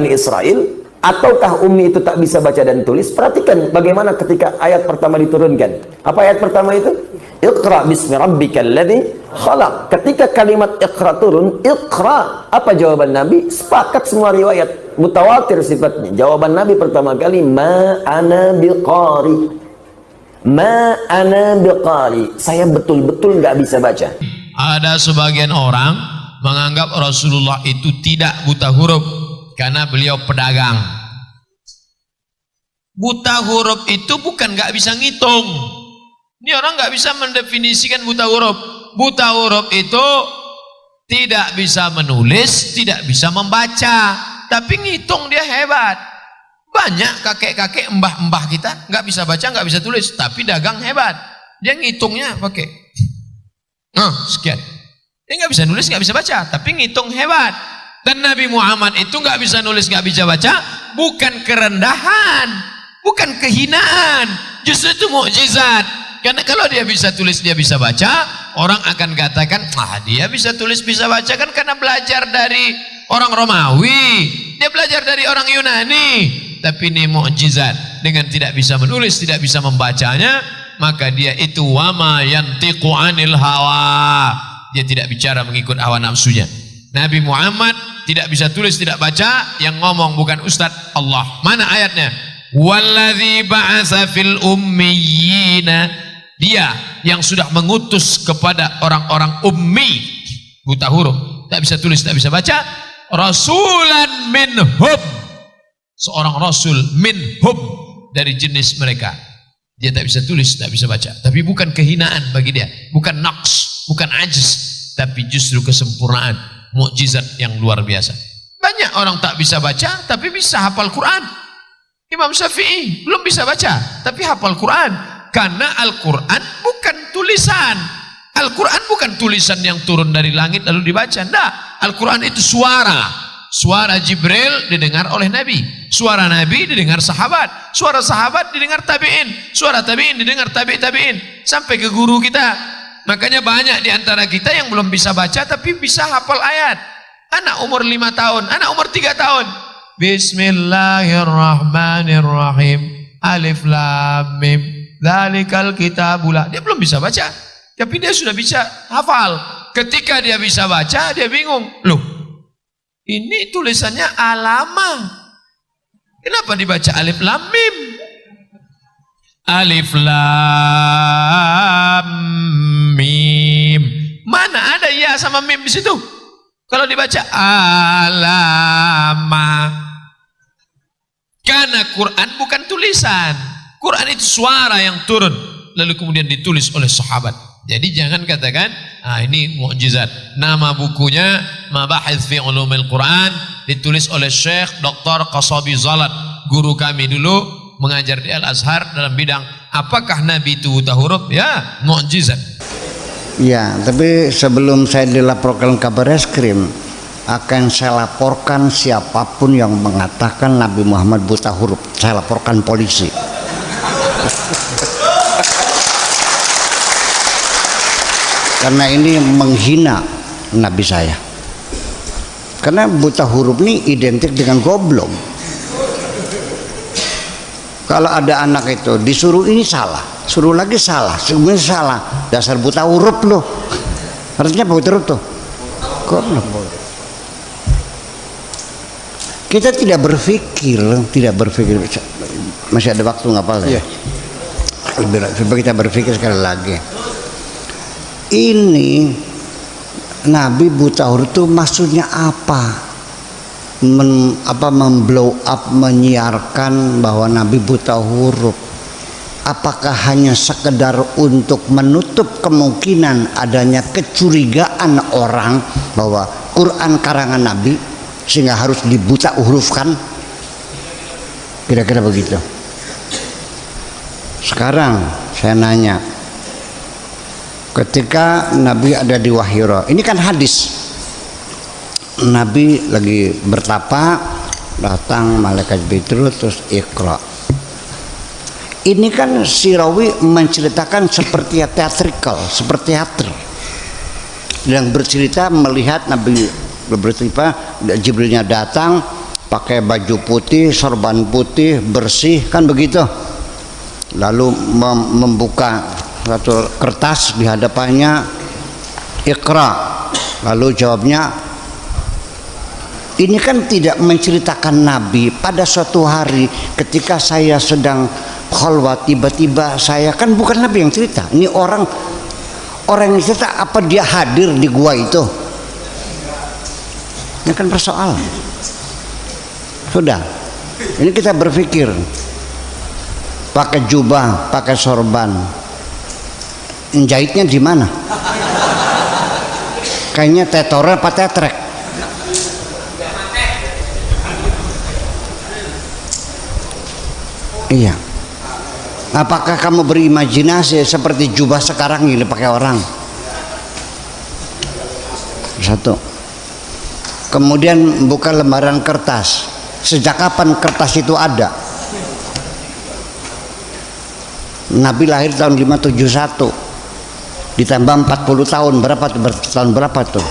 Israel, ataukah ummi itu tak bisa baca dan tulis? Perhatikan bagaimana ketika ayat pertama diturunkan. Apa ayat pertama itu? Iqra bismi rabbikal ladzi khalaq. Ketika kalimat iqra turun, iqra, apa jawaban Nabi? Sepakat semua riwayat, mutawatir sifatnya. Jawaban Nabi pertama kali, ma ana biqari. Ma ana biqari. Saya betul-betul nggak bisa baca. Ada sebagian orang menganggap Rasulullah itu tidak buta huruf karena beliau pedagang. Buta huruf itu bukan nggak bisa ngitung. Ini orang nggak bisa mendefinisikan buta huruf. Buta huruf itu tidak bisa menulis, tidak bisa membaca, tapi ngitung dia hebat. Banyak kakek-kakek, mbah-mbah kita nggak bisa baca, nggak bisa tulis, tapi dagang hebat. Dia ngitungnya pakai sekian. Dia nggak bisa nulis, nggak bisa baca, tapi ngitung hebat. Dan Nabi Muhammad itu nggak bisa nulis, nggak bisa baca, bukan kerendahan, bukan kehinaan, justru itu mukjizat. Karena kalau dia bisa tulis, dia bisa baca, orang akan katakan, dia bisa tulis, bisa baca kan karena belajar dari orang Romawi, dia belajar dari orang Yunani. Tapi ini mukjizat, dengan tidak bisa menulis, tidak bisa membacanya, maka dia itu wama yantiqu anil hawa. Dia tidak bicara mengikut hawa nafsunya. Nabi Muhammad tidak bisa tulis, tidak baca, yang ngomong bukan Ustadz, Allah. Mana ayatnya? Walladzi ba'atsa fil ummiyina. Dia yang sudah mengutus kepada orang-orang ummi, buta huruf, tak bisa tulis, tak bisa baca, rasulan minhum, seorang rasul minhum, dari jenis mereka. Dia tak bisa tulis, tak bisa baca, tapi bukan kehinaan bagi dia, bukan naqs, bukan ajiz, tapi justru kesempurnaan, mukjizat yang luar biasa. Banyak orang tak bisa baca tapi bisa hafal Quran. Imam Syafi'i belum bisa baca tapi hafal Quran. Karena Al-Quran bukan tulisan. Al-Quran bukan tulisan yang turun dari langit lalu dibaca. Tidak. Al-Quran itu suara. Suara Jibril didengar oleh Nabi. Suara Nabi didengar sahabat. Suara sahabat didengar tabi'in. Suara tabi'in didengar tabi'in. Sampai ke guru kita. Makanya banyak di antara kita yang belum bisa baca tapi bisa hafal ayat. Anak umur 5 tahun, anak umur 3 tahun. Bismillahirrahmanirrahim. Alif lam mim. Dzalikal kitabula. Dia belum bisa baca, tapi dia sudah bisa hafal. Ketika dia bisa baca, dia bingung. Loh, ini tulisannya alama. Kenapa dibaca alif lam mim? Alif lam mim. Mana ada ya sama mim di situ? Kalau dibaca alama. Karena Quran bukan tulisan. Quran itu suara yang turun lalu kemudian ditulis oleh sahabat. Jadi jangan katakan ini mukjizat. Nama bukunya Mabahith fi Ulumil Quran, ditulis oleh Syekh Dr. Qasabi Zalat, guru kami dulu mengajar di Al-Azhar dalam bidang apakah Nabi itu buta huruf? Ya, mukjizat. Ya, tapi sebelum saya dilaporkan ke Bareskrim, akan saya laporkan siapapun yang mengatakan Nabi Muhammad buta huruf. Saya laporkan polisi. Karena ini menghina Nabi saya. Karena buta huruf ini identik dengan goblok. Kalau ada anak itu disuruh ini salah, suruh lagi salah, semuanya salah, dasar buta huruf loh. Artinya buta huruf tuh goblok. Kita tidak berpikir. Masih ada waktu nggak apa-apa? Ya. Coba kita berpikir sekali lagi. Ini Nabi buta huruf itu maksudnya apa? Memblow up, menyiarkan bahwa Nabi buta huruf. Apakah hanya sekedar untuk menutup kemungkinan adanya kecurigaan orang bahwa Quran karangan Nabi sehingga harus dibuta hurufkan? Kira-kira begitu. Sekarang saya nanya, ketika Nabi ada di Wahiro, ini kan hadis, Nabi lagi bertapa, datang malaikat Jibril terus Iqra. Ini kan si rawi menceritakan seperti teatrikal, seperti teater, yang bercerita melihat Nabi bercerita Jibrilnya datang, pakai baju putih, sorban putih, bersih, kan begitu. Lalu membuka satu kertas di hadapannya, Iqra. Lalu jawabnya, ini kan tidak menceritakan Nabi pada suatu hari ketika saya sedang khalwat, tiba-tiba saya, kan bukan Nabi yang cerita. Ini orang yang cerita, apa dia hadir di gua itu? Ini kan persoalan. Sudah, ini kita berpikir, pakai jubah, pakai sorban, jahitnya di mana? Kayaknya tetornya apa tetrek? Iya. Apakah kamu berimajinasi seperti jubah sekarang ini pakai orang? Satu. Kemudian buka lembaran kertas. Sejak kapan kertas itu ada? Nabi lahir tahun 571. Ditambah 40 tahun, berapa tuh? Tahun berapa tuh?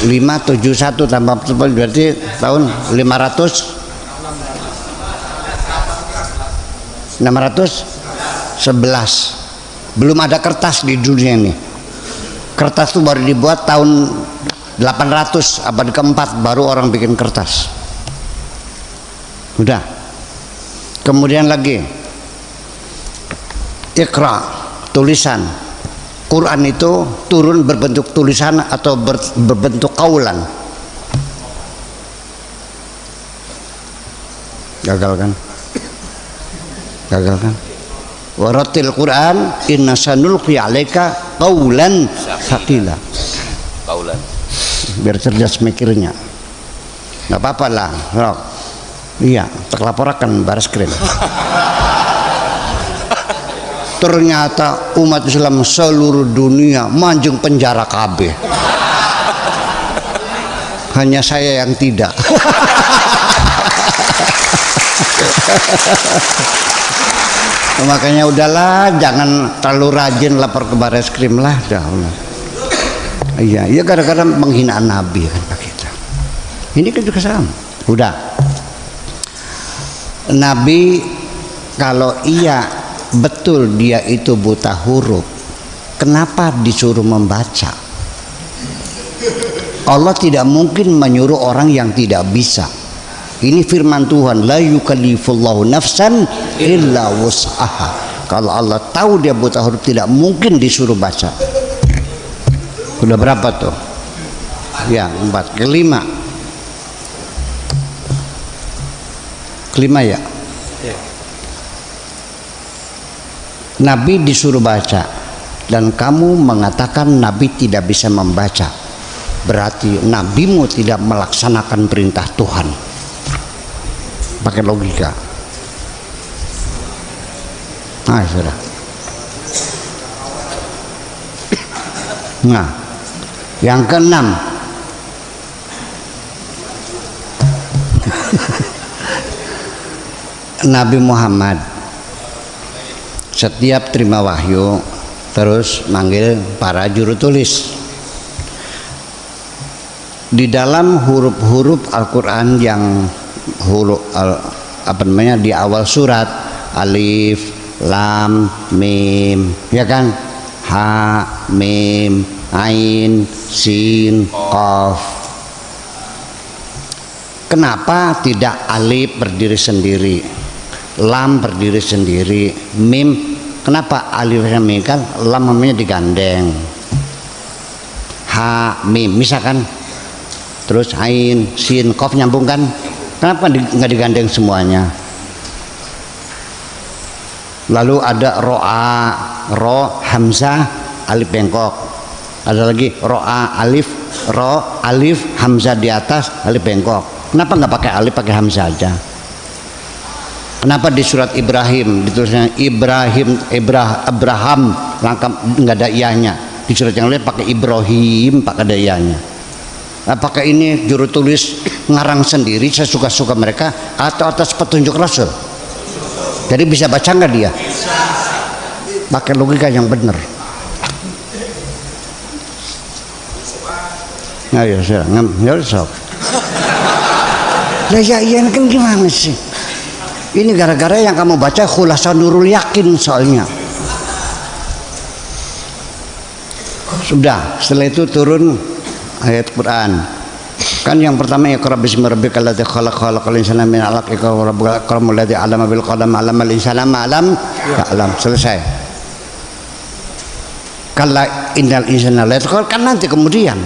571 tambah 40 berarti tahun 611. Belum ada kertas di dunia ini. Kertas itu baru dibuat tahun 800 abad keempat, baru orang bikin kertas. Udah. Kemudian lagi, Iqra, tulisan. Quran itu turun berbentuk tulisan atau berbentuk kaulan? Gagal kan? Gagal kan? Waratil Quran inna sanulqi 'alaika qaulan tsaqila. Kaulan. Biar cerdas mikirnya. Nggak apa-apa lah, Rok. Iya, terlaporkan baris krim. Ternyata umat Islam seluruh dunia manjung penjara KB. Hanya saya yang tidak. Makanya udahlah, jangan terlalu rajin lapor ke baris krim lah, dah. Iya, ya kadang-kadang penghinaan Nabi kan Pak kita. Ini kan juga sama. Udah. Nabi kalau iya betul dia itu buta huruf, kenapa disuruh membaca? Allah tidak mungkin menyuruh orang yang tidak bisa. Ini firman Tuhan, la yukallifullahu nafsan illa wus'aha. Kalau Allah tahu dia buta huruf, tidak mungkin disuruh baca. Udah berapa tuh? Ya, 4. Kelima ya? Nabi disuruh baca dan kamu mengatakan Nabi tidak bisa membaca, berarti nabimu tidak melaksanakan perintah Tuhan. Pakai logika. Nah, sudah. Nah, yang keenam, Nabi Muhammad setiap terima wahyu terus manggil para juru tulis. Di dalam huruf-huruf Al-Quran yang di awal surat, alif, lam, mim, ya kan? Ha, mim, ain, sin, qaf. Kenapa tidak alif berdiri sendiri, lam berdiri sendiri, mim? Kenapa alifnya mim? Kan lam namanya digandeng, ha, mim misalkan, terus ain, sin, qaf nyambung kan? Kenapa nggak digandeng semuanya? Lalu ada ro'a, ro, hamzah, alif bengkok. Ada lagi ro'a, alif, ro, alif, hamzah di atas, alif bengkok. Kenapa nggak pakai alif, pakai hamzah aja? Kenapa di surat Ibrahim ditulisnya Abraham, lengkap nggak ada iyahnya? Di surat yang lain pakai Ibrahim, pakai ada iyahnya. Apakah ini juru tulis ngarang sendiri sesuka-suka mereka atau atas petunjuk Rasul? Jadi bisa baca nggak dia? Pakai logika yang benar. Ayo saya ngambil sok. Lah ya iya kan gimana sih? Ini gara-gara yang kamu baca Khulasan Nurul Yakin soalnya. Sudah, setelah itu turun ayat Quran. Kan yang pertama Iqra bismi rabbikal ladzi khalaq khalaqal insana min 'alaq iqra wa rabbukal akramul ladzi 'allama bil qalam 'allamal insana ma lam ya'lam. Selesai. Kalla innal insana la yatqa, kan nanti kemudian.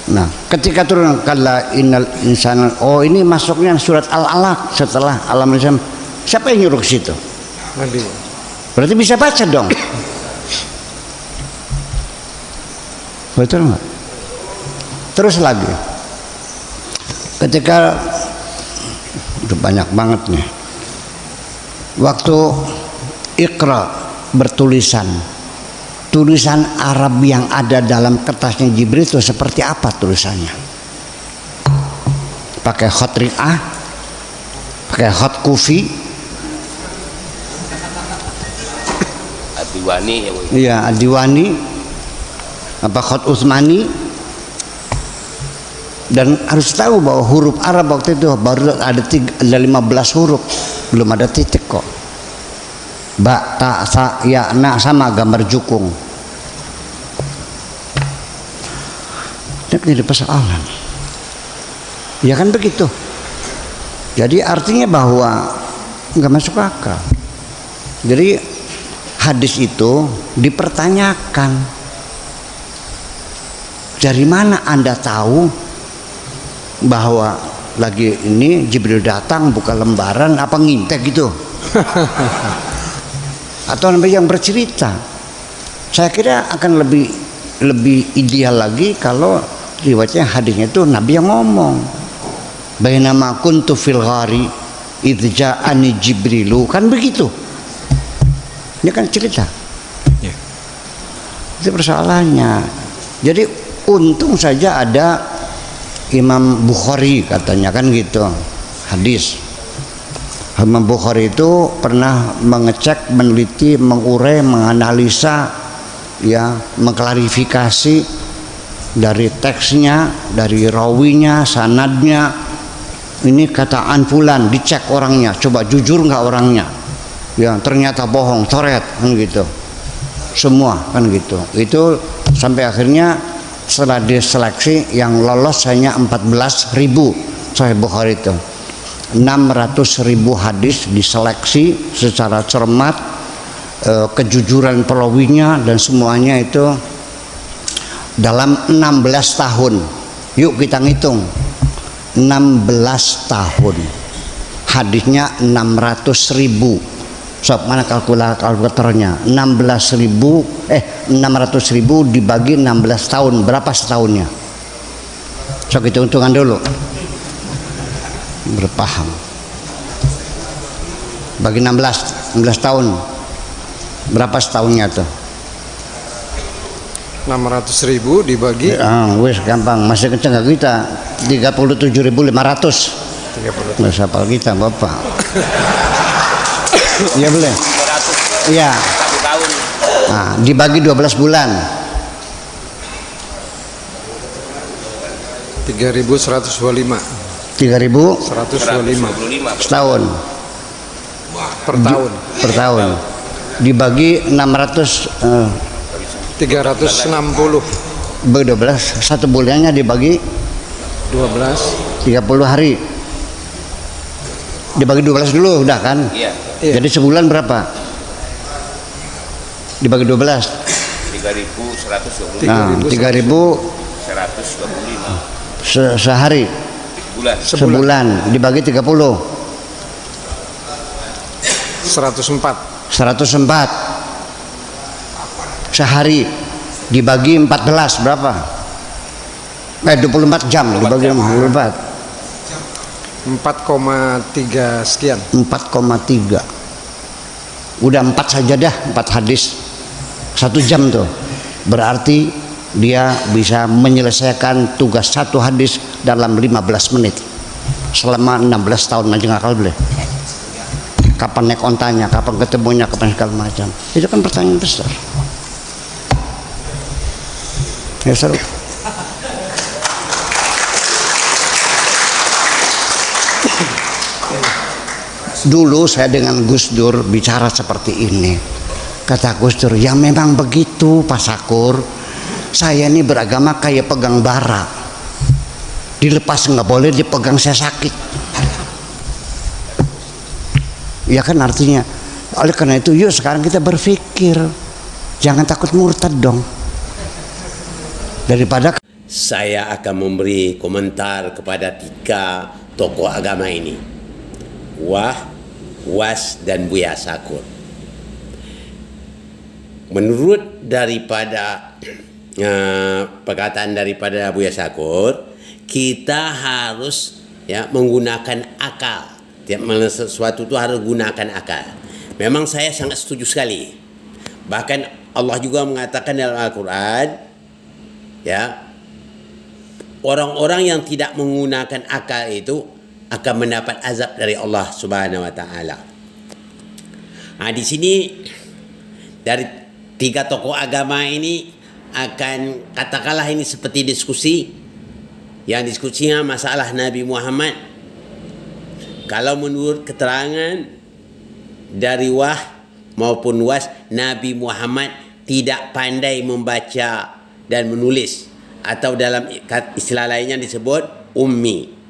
Nah, ketika turun kalla innal insana, oh ini masuknya surat Al-Alaq setelah Alam Insana. Siapa yang nyuruh ke situ? Nabi. Berarti bisa baca dong. Betul nggak? Terus lagi, ketika udah banyak banget nih, waktu Iqra bertulisan, tulisan Arab yang ada dalam kertasnya Jibril itu seperti apa tulisannya? Pakai khat ri'ah, pakai khat kufi, Adiwani ya. iya Adiwani, apa khat Utsmani. Dan harus tahu bahwa huruf Arab waktu itu baru ada 15 huruf, belum ada titik kok. Ba, ta, sa, ya, na sama gambar jukung. Ini jadi persoalan. Ya kan begitu. Jadi artinya bahwa nggak masuk akal. Jadi hadis itu dipertanyakan. Dari mana Anda tahu bahwa lagi ini Jibril datang buka lembaran apa ngintek gitu? Atau Nabi yang bercerita? Saya kira akan lebih ideal lagi kalau riwayatnya hadisnya itu Nabi yang ngomong. Bainama kuntu fil ghari idz ja'ani Jibrilu, kan begitu. Ini kan cerita. Ya. Itu persoalannya. Jadi untung saja ada Imam Bukhari katanya kan gitu, hadis. Imam Bukhari itu pernah mengecek, meneliti, mengurai, menganalisa, ya, mengklarifikasi dari teksnya, dari rawinya, sanadnya. Ini kataan fulan, dicek orangnya, coba jujur nggak orangnya? Ya ternyata bohong, coret kan gitu. Semua kan gitu. Itu sampai akhirnya setelah diseleksi yang lolos hanya 14.000 Sahih Bukhari itu. 600.000 hadis diseleksi secara cermat, kejujuran perawinya dan semuanya itu dalam 16 tahun. Yuk kita ngitung. 16 tahun. Hadisnya 600.000. Sob, mana kalkulatornya? 600.000 dibagi 16 tahun, berapa setahunnya? Sok hitung-hitungan dulu. Berpaham. Bagi 16 tahun. Berapa setahunnya tuh? 600.000 dibagi Wes gampang, masih kenceng gak kita? 37.500. 30. Nggak hafal kita, Bapak. Iya boleh. Iya. 1 tahun. Nah, dibagi 12 bulan. 3.125. 3.125 setahun. Per tahun. Per tahun. Dibagi 360. bagi 12, satu bulannya dibagi 12. 30 hari. Dibagi 12 dulu udah kan? Iya. Iya. Jadi sebulan berapa? Dibagi 12. 3.125. Nah, 125 sehari. bulan. Sebulan dibagi 30. 104. 104. Sehari dibagi 14 berapa? 24 jam dibagi 24. 4,3 sekian. 4,3. Udah 4 saja dah, 4 hadis 1 jam tuh. Berarti dia bisa menyelesaikan tugas 1 hadis dalam 15 menit selama 16 tahun. Aja ngakal boleh. Kapan naik ontanya, kapan ketemunya, kapan segala macam. Itu kan pertanyaan besar. Ya seru. Dulu saya dengan Gus Dur bicara seperti ini. Kata Gus Dur, ya memang begitu Pak Sakur. Saya ini beragama kayak pegang bara. Dilepas nggak boleh, dipegang saya sakit. Ya kan artinya. Oleh karena itu yuk sekarang kita berpikir. Jangan takut murtad dong. Daripada saya akan memberi komentar kepada 3 tokoh agama ini, Wah, Was, dan Buya Sakur. Menurut daripada perkataan daripada Buya Sakur, kita harus menggunakan akal. Tiap sesuatu itu harus gunakan akal. Memang saya sangat setuju sekali. Bahkan Allah juga mengatakan dalam Al-Quran, orang-orang yang tidak menggunakan akal itu akan mendapat azab dari Allah Subhanahu wa taala. Di sini dari 3 tokoh agama ini akan katakanlah ini seperti diskusi. Yang diskusinya masalah Nabi Muhammad. Kalau menurut keterangan dari Wah maupun Was, Nabi Muhammad tidak pandai membaca dan menulis, atau dalam istilah lainnya disebut ummi.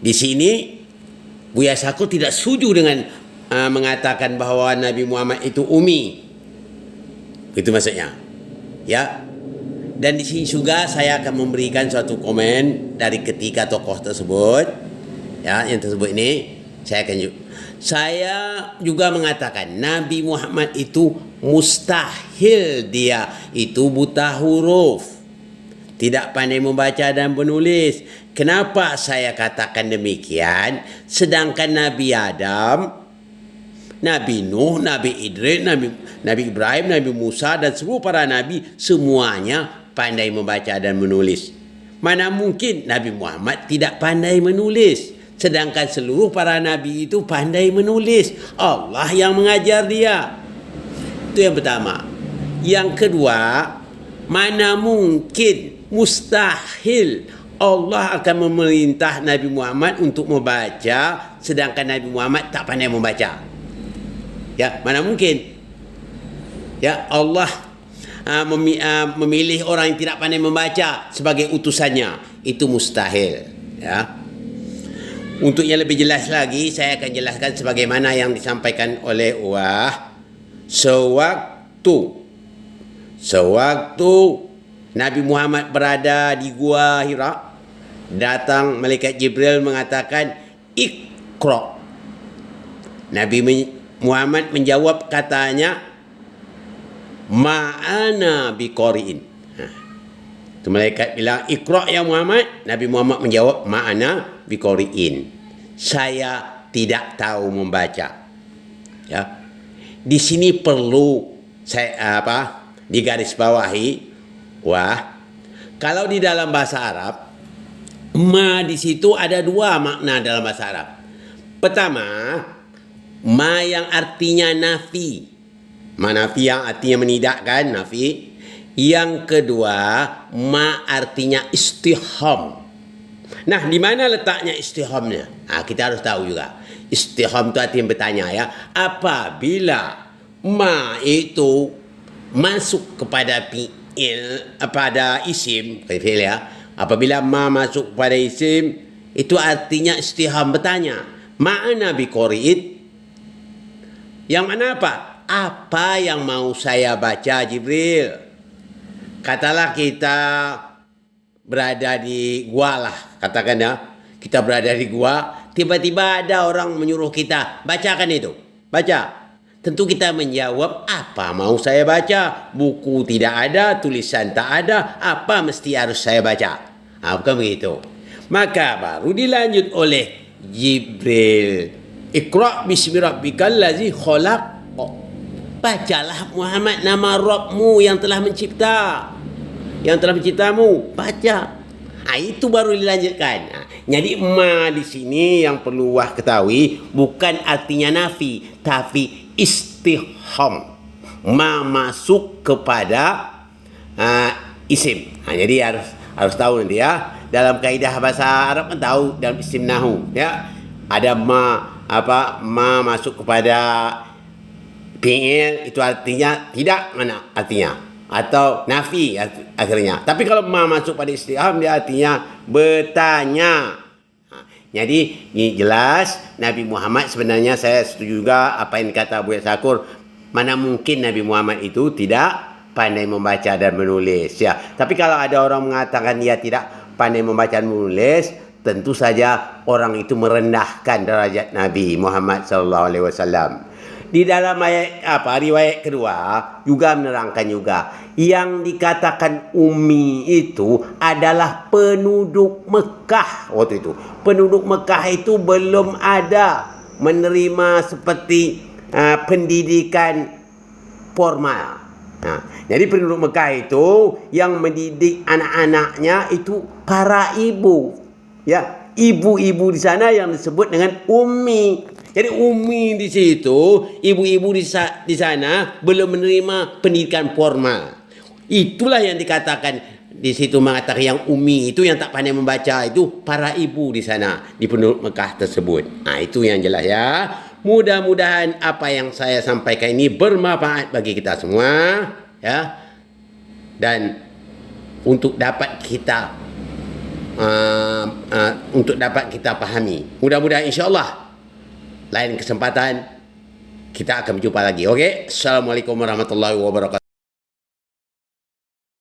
Di sini Buya Sakur tidak setuju dengan mengatakan bahwa Nabi Muhammad itu ummi. Itu maksudnya. Dan di sini juga saya akan memberikan suatu komen dari ketiga tokoh tersebut. Yang tersebut ini saya juga mengatakan Nabi Muhammad itu mustahil dia itu buta huruf, tidak pandai membaca dan menulis. Kenapa saya katakan demikian? Sedangkan Nabi Adam, Nabi Nuh, Nabi Idris, Nabi Ibrahim, Nabi Musa dan seluruh para nabi semuanya pandai membaca dan menulis. Mana mungkin Nabi Muhammad tidak pandai menulis? Sedangkan seluruh para nabi itu pandai menulis. Allah yang mengajar dia. Itu yang pertama. Yang kedua, mana mungkin, mustahil Allah akan memerintah Nabi Muhammad untuk membaca, sedangkan Nabi Muhammad tak pandai membaca. Mana mungkin? Allah memilih orang yang tidak pandai membaca sebagai utusannya. Itu mustahil. Untuk yang lebih jelas lagi, saya akan jelaskan sebagaimana yang disampaikan oleh Wah. Sewaktu Nabi Muhammad berada di Gua Hira, datang malaikat Jibril mengatakan, Iqra. Nabi Muhammad menjawab katanya, Ma'ana biqari'in. Itu malaikat bilang, Iqra ya Muhammad. Nabi Muhammad menjawab, Ma'ana biqari'in. Saya tidak tahu membaca. Di sini perlu saya digarisbawahi, kalau di dalam bahasa Arab, ma di situ ada 2 makna dalam bahasa Arab. Pertama, ma yang artinya nafi. Ma nafi yang artinya menidakkan, nafi. Yang kedua, ma artinya istiham. Nah, di mana letaknya istihamnya? Kita harus tahu juga. Istiham itu artinya bertanya Apabila ma itu masuk kepada fi'il, pada isim, fi'il Apabila ma masuk kepada isim, itu artinya istiham bertanya. Ma'ana biqari'in. Yang mana apa? Apa yang mau saya baca Jibril? Katalah kita berada di gua lah, katakan kita berada di gua, tiba-tiba ada orang menyuruh kita bacakan itu, baca. Tentu kita menjawab, apa mau saya baca? Buku tidak ada, tulisan tak ada, apa mesti harus saya baca? Bukan begitu. Maka baru dilanjut oleh Jibril, Iqra bismi rabbikal ladzi khalaq. Bacalah Muhammad nama Rabbmu yang telah mencipta, yang telah menciptamu, baca. Itu baru dilanjutkan. Jadi ma di sini yang perlu Wah ketahui bukan artinya nafi, tapi istiham. Ma masuk kepada isim. Jadi harus tahu nanti dalam kaidah bahasa Arab kan tahu dalam isim nahu ada ma masuk kepada fi'il, itu artinya tidak, mana artinya, atau nafi akhirnya. Tapi kalau ma masuk pada istifham, dia artinya bertanya. Jadi ini jelas Nabi Muhammad, sebenarnya saya setuju juga apa yang dikata Abu Syakur. Mana mungkin Nabi Muhammad itu tidak pandai membaca dan menulis, ya. Tapi kalau ada orang mengatakan dia tidak pandai membaca dan menulis, tentu saja orang itu merendahkan derajat Nabi Muhammad SAW. Di dalam riwayat kedua juga menerangkan juga yang dikatakan ummi itu adalah penduduk Mekah waktu itu. Penduduk Mekah itu belum ada menerima seperti pendidikan formal. Jadi penduduk Mekah itu yang mendidik anak-anaknya itu para ibu, ya, ibu-ibu di sana yang disebut dengan ummi. Jadi ummi di situ, ibu-ibu di sana belum menerima pendidikan formal. Itulah yang dikatakan di situ, mengatakan yang ummi itu yang tak pandai membaca itu para ibu di sana, di penduduk Mekah tersebut. Itu yang jelas, ya. Mudah-mudahan apa yang saya sampaikan ini bermanfaat bagi kita semua, ya. Dan untuk dapat kita pahami. Mudah-mudahan insya-Allah lain kesempatan kita akan berjumpa lagi. Okey. Assalamualaikum warahmatullahi wabarakatuh.